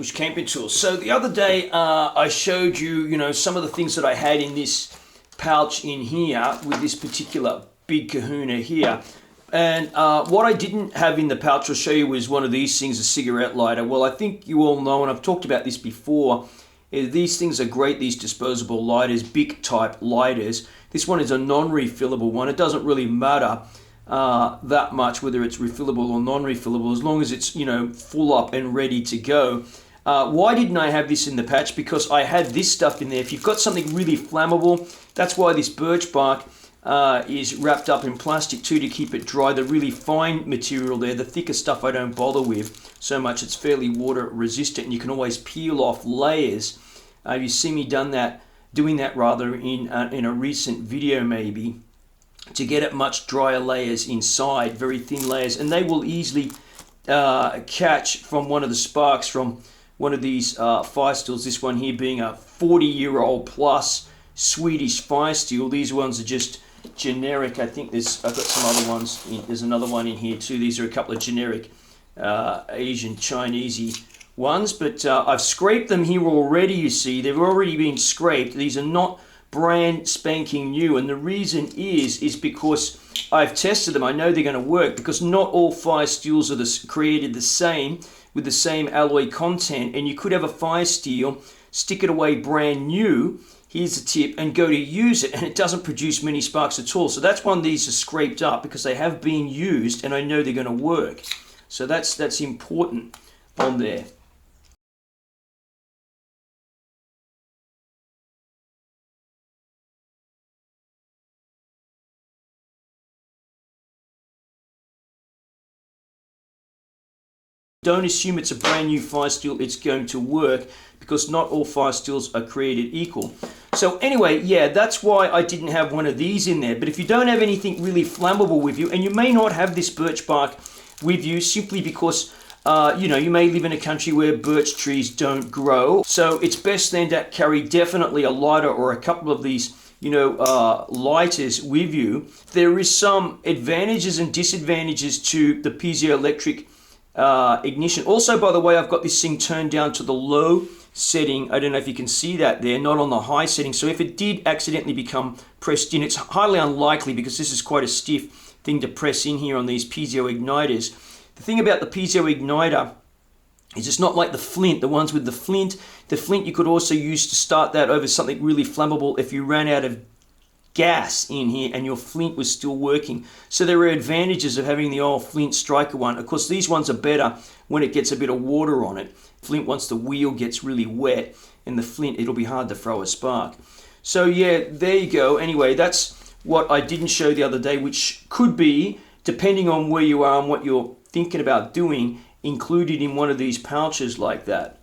Bush Camping Tools. So the other day I showed you, some of the things that I had in this pouch in here with this particular big kahuna here. And what I didn't have in the pouch I'll show you was one of these things, a cigarette lighter. Well, I think you all know, and I've talked about this before, these things are great, these disposable lighters, big type lighters. This one is a non-refillable one. It doesn't really matter that much whether it's refillable or non-refillable, as long as it's full up and ready to go. Why didn't I have this in the patch? Because I had this stuff in there. If you've got something really flammable, that's why this birch bark is wrapped up in plastic too, to keep it dry. The really fine material there, the thicker stuff, I don't bother with so much. It's fairly water resistant, and you can always peel off layers. You see me doing that in a recent video maybe, to get at much drier layers inside, very thin layers, and they will easily catch from one of the sparks from one of these fire steels. This one here being a 40-year-old plus Swedish fire steel. These ones are just generic. I think I've got some other ones. There's another one in here too. These are a couple of generic Asian Chinesey ones, but I've scraped them here already. You see, they've already been scraped. These are not brand spanking new, and the reason is because I've tested them. I know they're going to work, because not all fire steels are created the same with the same alloy content, and you could have a fire steel, stick it away brand new, here's the tip, and go to use it, and it doesn't produce many sparks at all. So that's why these are scraped up, because they have been used and I know they're going to work. So that's important on there. Don't assume it's a brand new fire steel, it's going to work, because not all fire steels are created equal. So anyway, yeah, that's why I didn't have one of these in there. But if you don't have anything really flammable with you, and you may not have this birch bark with you simply because you may live in a country where birch trees don't grow, so it's best then to carry definitely a lighter or a couple of these lighters with you. There is some advantages and disadvantages to the piezoelectric ignition. Also, by the way, I've got this thing turned down to the low setting. I don't know if you can see that there, not on the high setting. So if it did accidentally become pressed in, it's highly unlikely, because this is quite a stiff thing to press in here on these piezo igniters. The thing about the piezo igniter is it's not like the flint, the ones with the flint. The flint you could also use to start that over something really flammable if you ran out of gas in here and your flint was still working. So there are advantages of having the old flint striker one. Of course, these ones are better when it gets a bit of water on it. Flint, once the wheel gets really wet, and the flint, it'll be hard to throw a spark. So yeah, there you go. Anyway, that's what I didn't show the other day, which could be, depending on where you are and what you're thinking about doing, included in one of these pouches like that.